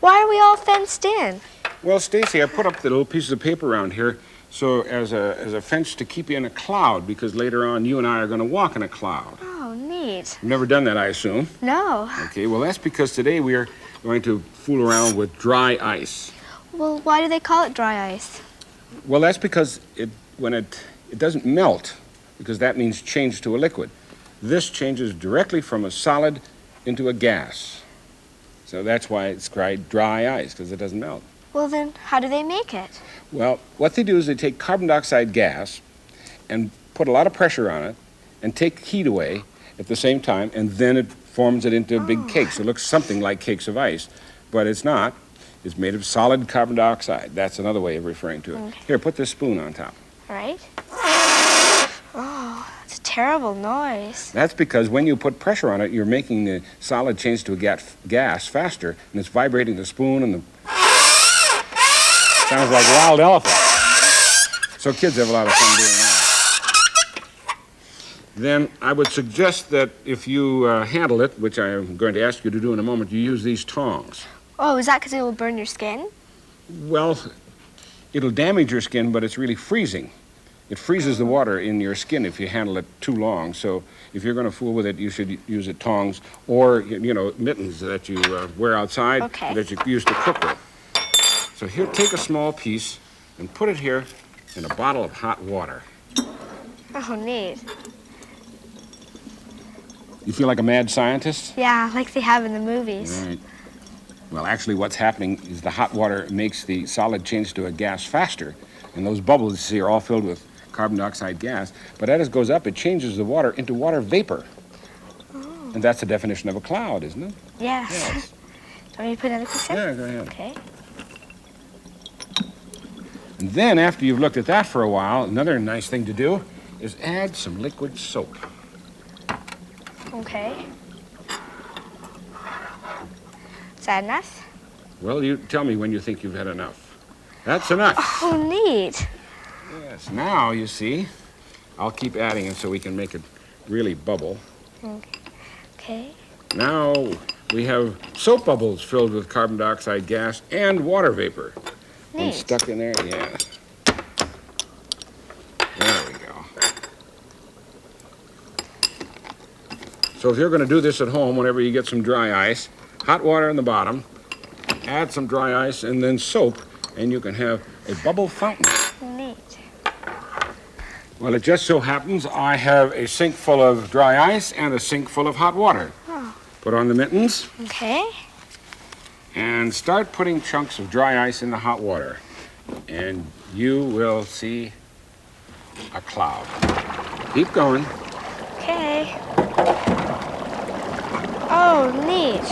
Why are we all fenced in? Well, Stacy, I put up the little pieces of paper around here so as a fence to keep you in a cloud, because later on you and I are going to walk in a cloud. Oh, neat. You've never done that, I assume? No. Okay, well, that's because today we are going to fool around with dry ice. Well, why do they call it dry ice? Well, that's because when it doesn't melt, because that means change to a liquid. This changes directly from a solid into a gas. So that's why it's called dry ice, because it doesn't melt. Well, then, how do they make it? Well, what they do is they take carbon dioxide gas and put a lot of pressure on it and take heat away at the same time, and then it forms it into big cakes. It looks something like cakes of ice, but it's not. It's made of solid carbon dioxide. That's another way of referring to it. Okay. Here, put this spoon on top. All right. Oh, it's a terrible noise. That's because when you put pressure on it, you're making the solid change to a gas faster, and it's vibrating the spoon, and the sounds like wild elephant. So kids have a lot of fun doing that. Then I would suggest that if you handle it, which I am going to ask you to do in a moment, you use these tongs. Oh, is that because it will burn your skin? Well, it'll damage your skin, but it's really freezing. It freezes the water in your skin if you handle it too long. So if you're going to fool with it, you should use it tongs or, mittens that you wear outside, okay, that you use to cook with. So here, take a small piece and put it here in a bottle of hot water. Oh, neat. You feel like a mad scientist? Yeah, like they have in the movies. Right. Well, actually, what's happening is the hot water makes the solid change to a gas faster, and those bubbles you see are all filled with carbon dioxide gas. But as it goes up, it changes the water into water vapor. Oh. And that's the definition of a cloud, isn't it? Yes. Yes. Do you want me to put another piece in? Yeah, go ahead. Okay. And then, after you've looked at that for a while, another nice thing to do is add some liquid soap. Okay. Is that enough? Well, you tell me when you think you've had enough. That's enough. Oh, neat. Yes, now, you see, I'll keep adding it so we can make it really bubble. Okay. Now we have soap bubbles filled with carbon dioxide gas and water vapor. Neat. And stuck in there, yeah. There we go. So if you're going to do this at home, whenever you get some dry ice, hot water in the bottom, add some dry ice and then soap, and you can have a bubble fountain. Neat. Well, it just so happens I have a sink full of dry ice and a sink full of hot water. Oh. Put on the mittens. Okay. And start putting chunks of dry ice in the hot water. And you will see a cloud. Keep going. Okay. Oh, neat.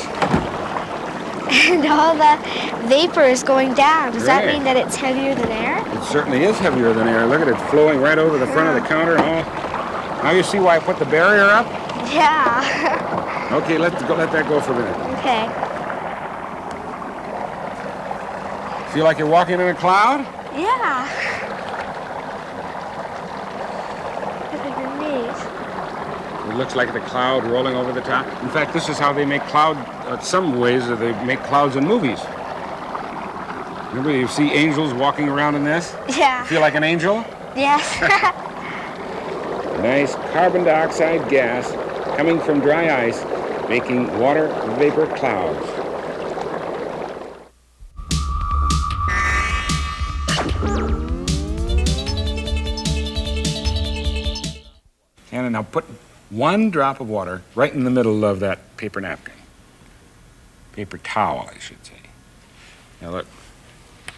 And all the vapor is going down. Does that Right. mean that it's heavier than air? It certainly is heavier than air. Look at it flowing right over the front of the counter. And all. Now you see why I put the barrier up? Yeah. Okay, let that go for a minute. Okay. Feel like you're walking in a cloud? Yeah. That's neat. It looks like the cloud rolling over the top. In fact, this is how they make cloud, some ways they make clouds in movies. Remember, you see angels walking around in this? Yeah. Feel like an angel? Yes. Nice carbon dioxide gas coming from dry ice, making water vapor clouds. And now put one drop of water right in the middle of that paper napkin. Paper towel, I should say. Now look,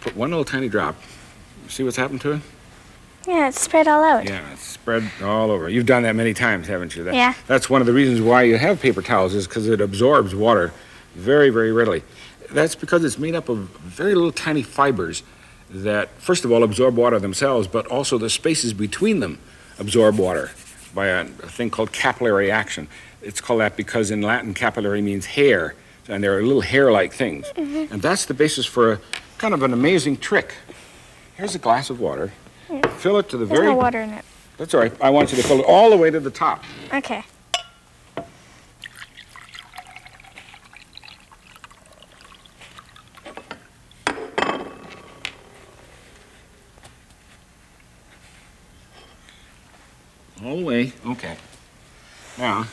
put one little tiny drop. See what's happened to it? Yeah, it's spread all out. Yeah, it's spread all over. You've done that many times, haven't you? Yeah. That's one of the reasons why you have paper towels, is because it absorbs water very, very readily. That's because it's made up of very little tiny fibers that, first of all, absorb water themselves, but also the spaces between them absorb water by a thing called capillary action. It's called that because in Latin, capillary means hair, and they're little hair-like things. Mm-hmm. And that's the basis for a kind of an amazing trick. Here's a glass of water. Yeah. Fill it to the There's very... no water in it. That's all right. I want you to fill it all the way to the top. Okay. All the way. Okay. Now,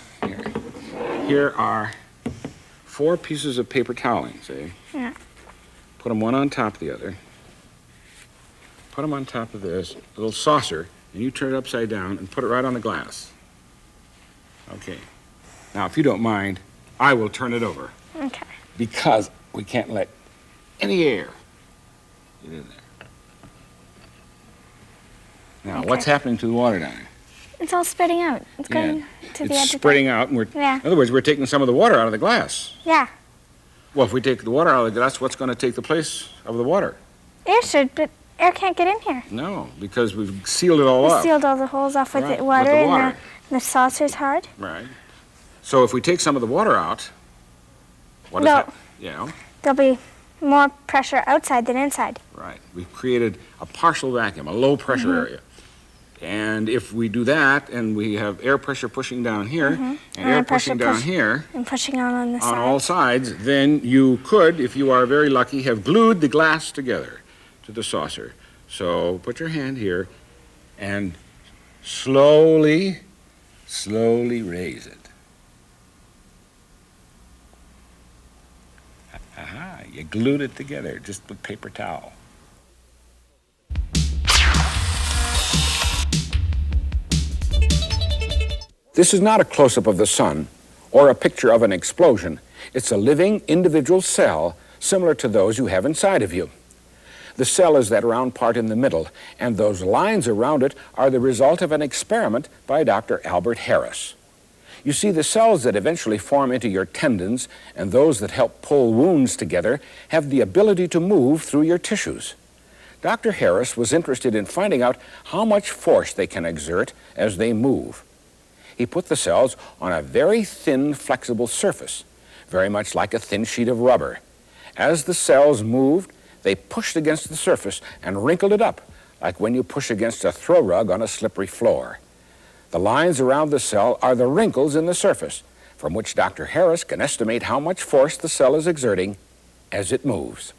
here are 4 pieces of paper toweling, see? Yeah. Put them one on top of the other. Put them on top of this little saucer, and you turn it upside down and put it right on the glass. Okay. Now, if you don't mind, I will turn it over. Okay. Because we can't let any air get in there. Now, Okay. what's happening to the water down there? It's all spreading out. It's going to the edge It's of spreading out, and Yeah. in other words, we're taking some of the water out of the glass. Yeah. Well, if we take the water out of the glass, what's going to take the place of the water? Air should, but air can't get in here. No, because we've sealed it all We up. sealed all the holes off with Right, the water, with the water. and the saucer's hard. Right. So if we take some of the water out, what is No. that? Yeah, There'll be more pressure outside than inside. right. We've created a partial vacuum, a low pressure area. And if we do that, and we have air pressure pushing down here, and air pressure pushing down here, And pushing on the on side. all sides, then you could, if you are very lucky, have glued the glass together to the saucer. So put your hand here and slowly raise it. Aha, you glued it together just with paper towel. This is not a close-up of the sun or a picture of an explosion. It's a living individual cell similar to those you have inside of you. The cell is that round part in the middle, and those lines around it are the result of an experiment by Dr. Albert Harris. You see, the cells that eventually form into your tendons and those that help pull wounds together have the ability to move through your tissues. Dr. Harris was interested in finding out how much force they can exert as they move. He put the cells on a very thin, flexible surface, very much like a thin sheet of rubber. As the cells moved, they pushed against the surface and wrinkled it up, like when you push against a throw rug on a slippery floor. The lines around the cell are the wrinkles in the surface, from which Dr. Harris can estimate how much force the cell is exerting as it moves.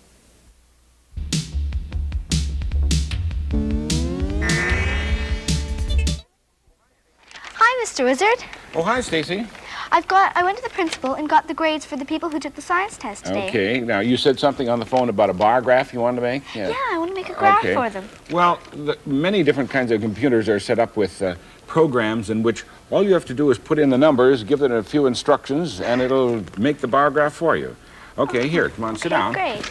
Hi, Mr. Wizard. Oh, hi, Stacy. I went to the principal and got the grades for the people who took the science test today. Okay, now you said something on the phone about a bar graph you wanted to make? Yeah, I want to make a graph Okay. for them. Well, many different kinds of computers are set up with programs in which all you have to do is put in the numbers, give it a few instructions, and it'll make the bar graph for you. Okay, here, come on, sit down. Great.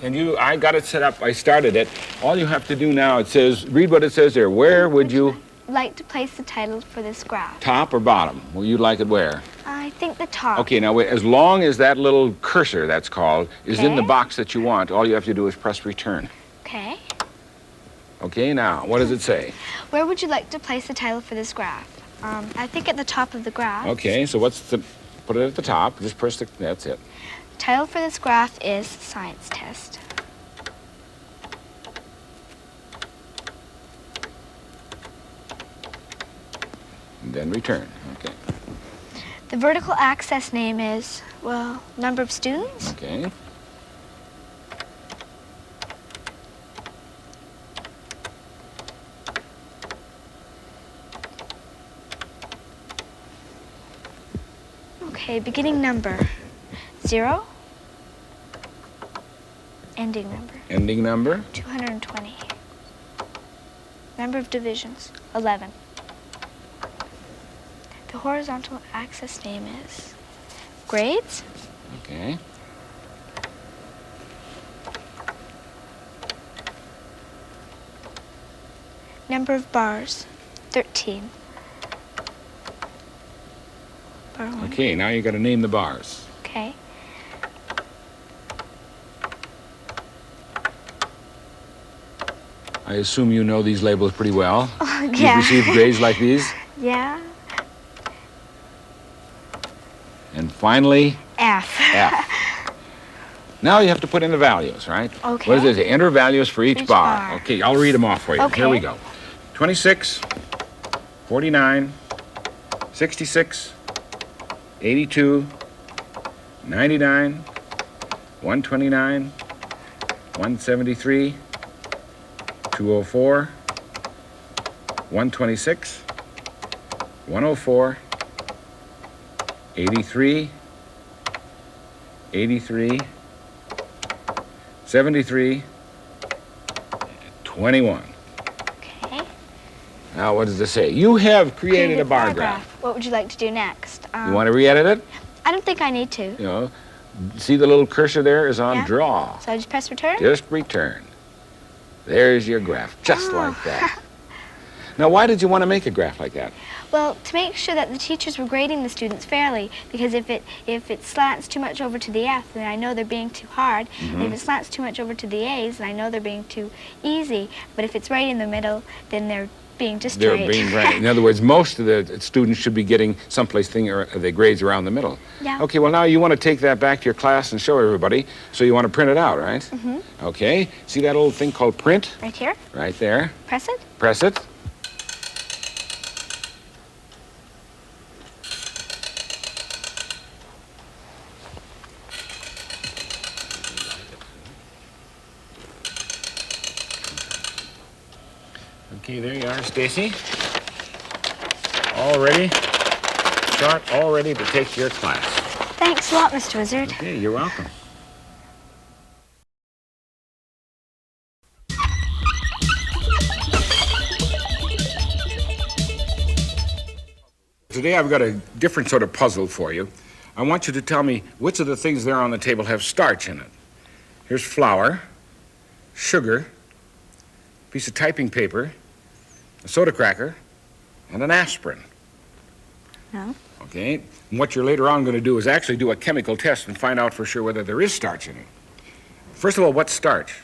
And I got it set up, I started it. All you have to do now, it says, read what it says there. Where would you, Like to place the title for this graph. top or bottom? Well, you'd like it where? I think the top. Okay, now wait, as long as that little cursor, that's called, is in the Okay. box that you want, all you have to do is press return. Okay. Okay, now, what does it say? Where would you like to place the title for this graph? I think at the top of the graph. Okay, so put it at the top, just press that's it. Title for this graph is science test. And then return, okay. The vertical axis name is, well, number of students. Okay. Okay, beginning number, 0. Ending number, Ending number? 220. Number of divisions, 11. The horizontal axis name is grades. Okay. Number of bars, 13. Bar 1. Okay, now you got to name the bars. Okay. I assume you know these labels pretty well. Oh, You've yeah. received grades like these. Yeah. And finally, F. F. Now you have to put in the values, right? Okay. What does it say? Enter values for each bar. Okay, I'll read them off for you. Okay. Here we go. 26, 49, 66, 82, 99, 129, 173, 204, 126, 104, 83, 83, 73, 21. Okay. Now, what does this say? You have created a bar graph. What would you like to do next? You want to re-edit it? I don't think I need to. You know, see the little cursor there is on Yeah. draw. So I just press return? Just return. There's your graph, just like that. Now, why did you want to make a graph like that? Well, to make sure that the teachers were grading the students fairly, because if it slants too much over to the F, then I know they're being too hard. And if it slants too much over to the A's, then I know they're being too easy. But if it's right in the middle, then they're being just They're right. being right. In other words, most of the students should be getting someplace the grades around the middle. Yeah. Okay, well, now you want to take that back to your class and show everybody, so you want to print it out, right? Mm-hmm. Okay, see that old thing called print? Right here? Right there. Press it? Press it. Okay, there you are, Stacy. All ready. Start all ready to take your class. Thanks a lot, Mr. Wizard. Okay, you're welcome. Today I've got a different sort of puzzle for you. I want you to tell me which of the things there on the table have starch in it. Here's flour, sugar, a piece of typing paper, a soda cracker, and an aspirin. No. Okay? And what you're later on going to do is actually do a chemical test and find out for sure whether there is starch in it. First of all, what's starch?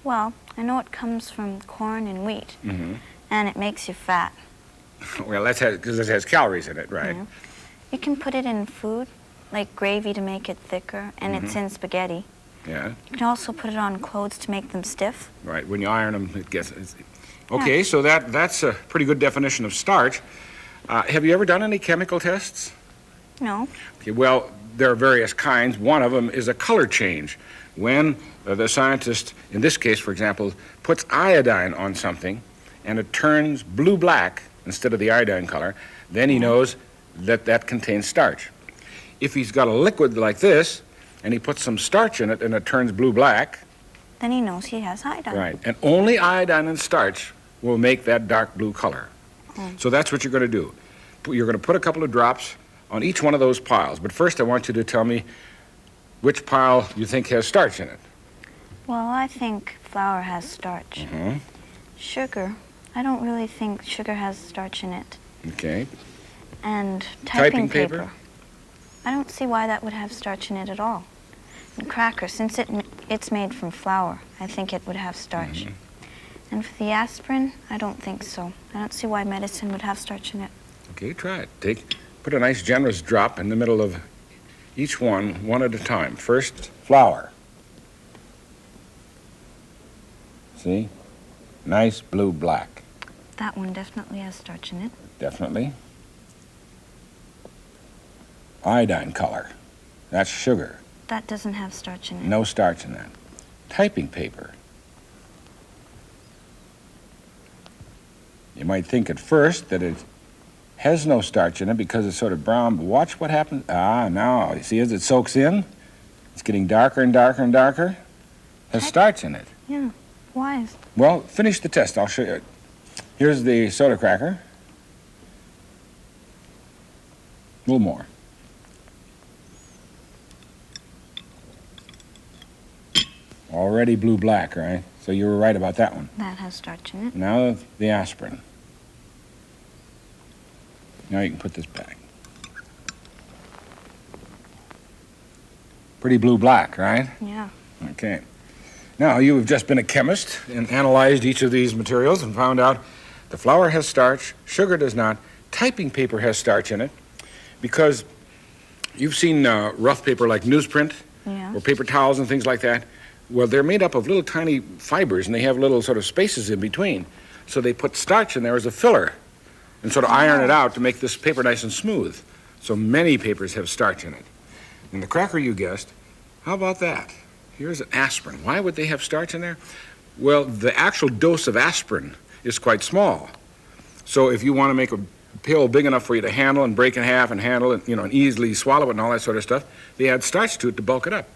Well, I know it comes from corn and wheat, Mm-hmm. and it makes you fat. Well, that's because it has calories in it, right? Yeah. You can put it in food, like gravy to make it thicker, and it's in spaghetti. Yeah, You can also put it on clothes to make them stiff. right. When you iron them, it gets... Okay, so that's a pretty good definition of starch. Have you ever done any chemical tests? No. Okay, well, there are various kinds. One of them is a color change. When the scientist, in this case, for example, puts iodine on something and it turns blue-black instead of the iodine color, then he knows that that contains starch. If he's got a liquid like this and he puts some starch in it and it turns blue-black, Then he knows he has iodine. right, and only iodine and starch will make that dark blue color. So that's what you're going to do. You're going to put a couple of drops on each one of those piles. But first I want you to tell me which pile you think has starch in it. Well, I think flour has starch. Mm-hmm. Sugar, I don't really think sugar has starch in it. Okay. And Typing typing paper? paper. I don't see why that would have starch in it at all. And cracker, since it's made from flour, I think it would have starch. And for the aspirin, I don't think so. I don't see why medicine would have starch in it. Okay, try it. Put a nice generous drop in the middle of each one at a time. First, flour. See? Nice blue-black. That one definitely has starch in it. Definitely. Iodine color. That's sugar. That doesn't have starch in it. No starch in that. Typing paper. You might think at first that it has no starch in it because it's sort of brown, but watch what happens. No. You see as it soaks in? It's getting darker and darker and darker. Has starch in it. Yeah. Why is... Well, finish the test. I'll show you. Here's the soda cracker. A little more. Already blue-black, right? So you were right about that one. That has starch in it. Now the aspirin. Now you can put this back. Pretty blue-black, right? Yeah. Okay. Now, you have just been a chemist and analyzed each of these materials and found out the flour has starch, sugar does not, typing paper has starch in it, because you've seen rough paper like newsprint or paper towels and things like that. Well, they're made up of little tiny fibers, and they have little sort of spaces in between. So they put starch in there as a filler and sort of iron it out to make this paper nice and smooth. So many papers have starch in it. And the cracker you guessed, how about that? Here's an aspirin. Why would they have starch in there? Well, the actual dose of aspirin is quite small. So if you want to make a pill big enough for you to handle and break in half and handle it, and easily swallow it and all that sort of stuff, they add starch to it to bulk it up.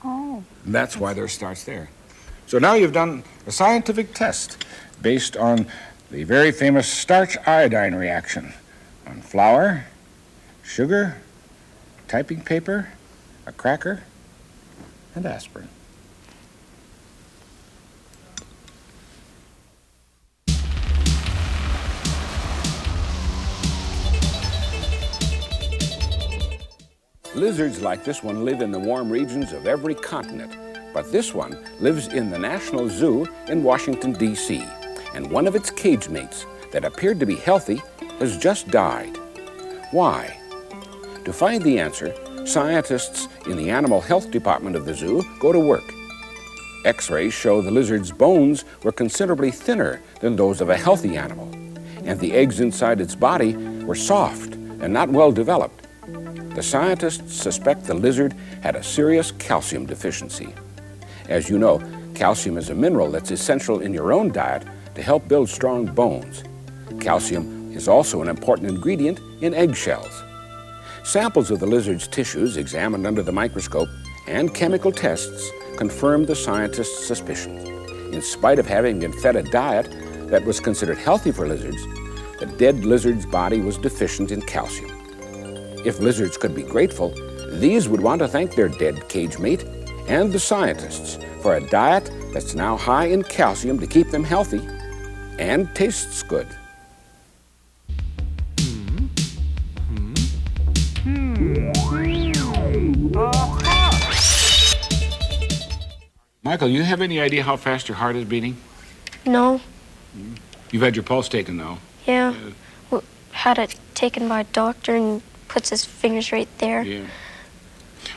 Oh. And that's why there's starch there. So now you've done a scientific test based on the very famous starch-iodine reaction on flour, sugar, typing paper, a cracker, and aspirin. Lizards like this one live in the warm regions of every continent, but this one lives in the National Zoo in Washington, D.C., and one of its cage mates that appeared to be healthy has just died. Why? To find the answer, scientists in the Animal Health Department of the zoo go to work. X-rays show the lizard's bones were considerably thinner than those of a healthy animal, and the eggs inside its body were soft and not well developed. The scientists suspect the lizard had a serious calcium deficiency. As you know, calcium is a mineral that's essential in your own diet to help build strong bones. Calcium is also an important ingredient in eggshells. Samples of the lizard's tissues examined under the microscope and chemical tests confirmed the scientists' suspicions. In spite of having been fed a diet that was considered healthy for lizards, the dead lizard's body was deficient in calcium. If lizards could be grateful, these would want to thank their dead cage mate and the scientists for a diet that's now high in calcium to keep them healthy and tastes good. Michael, you have any idea how fast your heart is beating? No. You've had your pulse taken, though. Yeah. Had it taken by a doctor and puts his fingers right there. Yeah.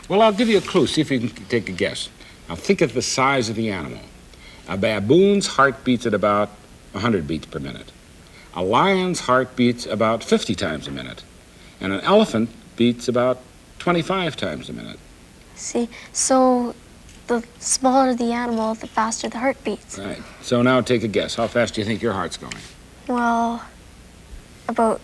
Well, I'll give you a clue. See if you can take a guess. Now, think of the size of the animal. A baboon's heart beats at about 100 beats per minute. A lion's heart beats about 50 times a minute. And an elephant beats about 25 times a minute. See, so the smaller the animal, the faster the heart beats. Right. So now take a guess. How fast do you think your heart's going? Well, about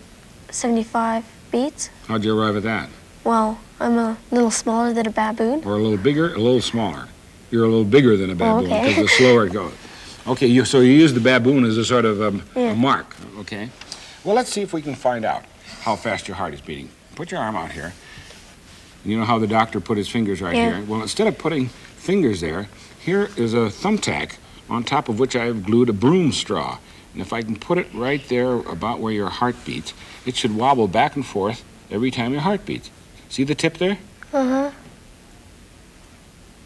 75 beats. How'd you arrive at that? Well, I'm a little smaller than a baboon. Or a little bigger, a little smaller. You're a little bigger than a baboon because okay. the slower it goes. Okay, so you use the baboon as a sort of a mark, okay? Well, let's see if we can find out how fast your heart is beating. Put your arm out here. You know how the doctor put his fingers right here? Well, instead of putting fingers there, here is a thumbtack on top of which I have glued a broom straw. And if I can put it right there about where your heart beats, it should wobble back and forth every time your heart beats. See the tip there? Uh-huh.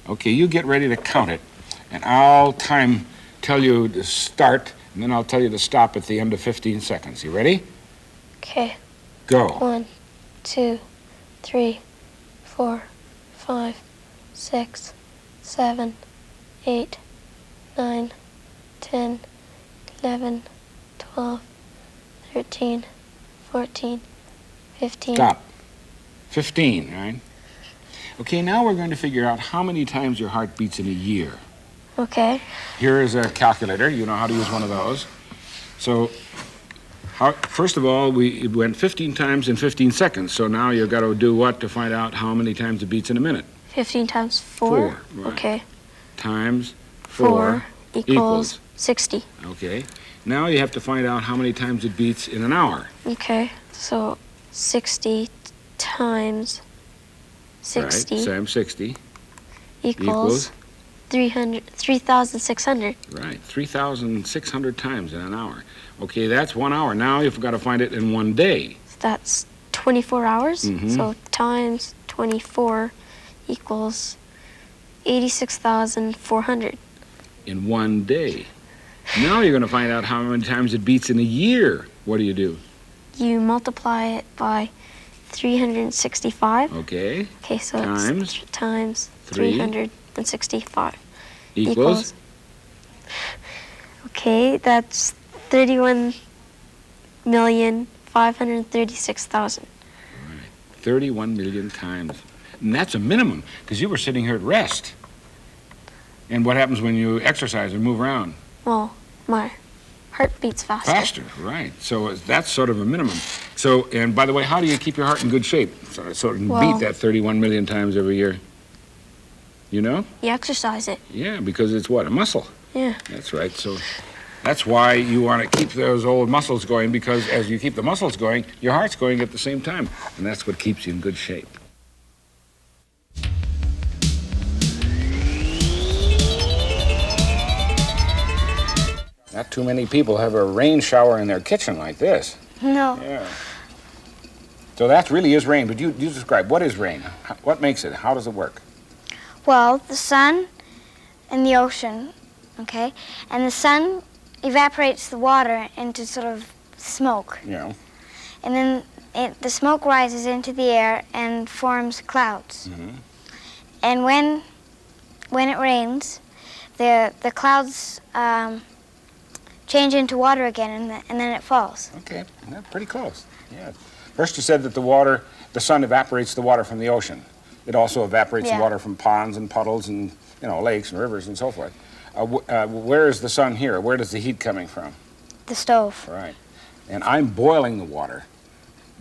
Okay, you get ready to count it, and I'll tell you to start, and then I'll tell you to stop at the end of 15 seconds. You ready? Okay. Go. 1, 2, 3, 4, 5, 6, 7, 8, 9, 10, 11, 12, 13, 14, 15. Stop. 15, right? Okay, now we're going to figure out how many times your heart beats in a year. Okay. Here is a calculator. You know how to use one of those. So, first of all, it went 15 times in 15 seconds. So now you've got to do what to find out how many times it beats in a minute? 15 times 4. 4, right. Okay. Times 4 equals 60. Okay. Now you have to find out how many times it beats in an hour. Okay. So 60 times 60 Right, same 60. equals 3,600. Right, 3,600 times in an hour. Okay, that's 1 hour. Now you've got to find it in 1 day. That's 24 hours. Mhm. So times 24 equals 86,400. In 1 day. Now you're going to find out how many times it beats in a year. What do? You multiply it by 365. Okay, Okay, so Times it's times 3 365 equals? Okay, that's 31,536,000. 31 million times. And that's a minimum, because you were sitting here at rest. And what happens when you exercise and move around? Well, my heart beats faster. Faster, right. So that's sort of a minimum. So, and by the way, how do you keep your heart in good shape so it can Well- beat that 31 million times every year? You know? You exercise it. Yeah, because it's what? A muscle. Yeah. That's right. So that's why you want to keep those old muscles going, because as you keep the muscles going, your heart's going at the same time. And that's what keeps you in good shape. Not too many people have a rain shower in their kitchen like this. No. Yeah. So that really is rain, but you describe, what is rain? What makes it? How does it work? Well, the sun and the ocean, okay? And the sun evaporates the water into sort of smoke. Yeah. And then the smoke rises into the air and forms clouds. Mhm. And when it rains, the clouds change into water again, and then it falls. Okay, yeah, pretty close. Yeah. First you said that the sun evaporates the water from the ocean. It also evaporates Yeah. the water from ponds and puddles and, lakes and rivers and so forth. Where is the sun here? Where does the heat coming from? The stove. Right. And I'm boiling the water,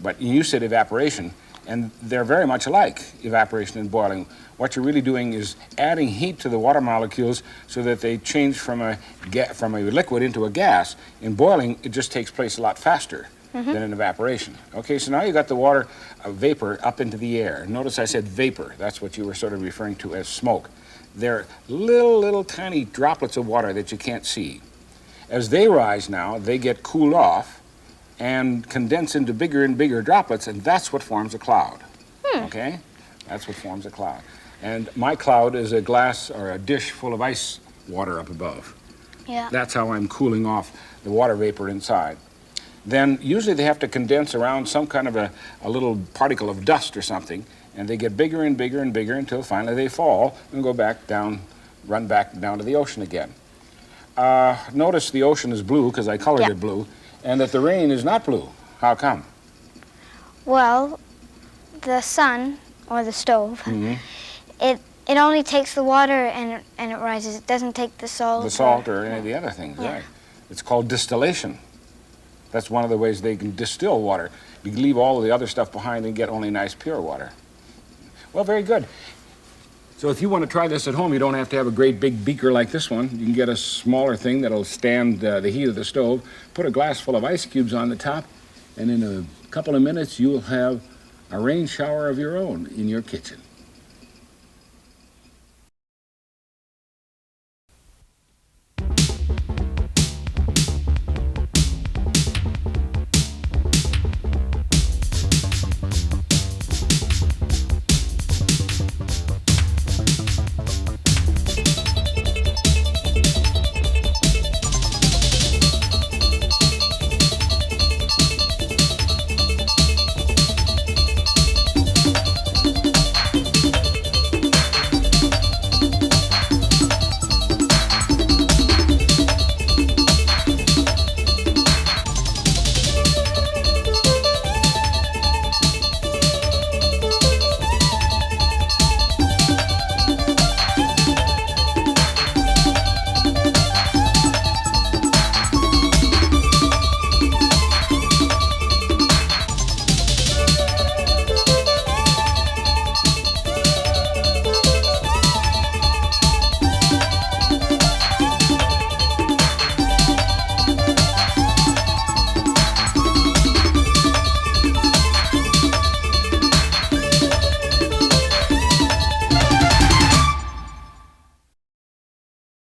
but you said evaporation, and they're very much alike, evaporation and boiling. What you're really doing is adding heat to the water molecules so that they change from a liquid into a gas. In boiling, it just takes place a lot faster than in evaporation. Okay, so now you got the water vapor up into the air. Notice I said vapor. That's what you were sort of referring to as smoke. They're little tiny droplets of water that you can't see. As they rise now, they get cooled off and condense into bigger and bigger droplets, and that's what forms a cloud. Okay? That's what forms a cloud. And my cloud is a glass or a dish full of ice water up above. Yeah. That's how I'm cooling off the water vapor inside. Then usually they have to condense around some kind of a little particle of dust or something, and they get bigger and bigger and bigger until finally they fall and go back down, run back down to the ocean again. Notice the ocean is blue because I colored Yeah. it blue, and that the rain is not blue. How come? Well, the sun, or the stove, Mhm. it only takes the water and it rises. It doesn't take the salt. The salt or any of the other things, Yeah. right? It's called distillation. That's one of the ways they can distill water. You leave all of the other stuff behind and get only nice pure water. Well, very good. So if you want to try this at home, you don't have to have a great big beaker like this one. You can get a smaller thing that'll stand the heat of the stove, put a glass full of ice cubes on the top, and in a couple of minutes you'll have a rain shower of your own in your kitchen.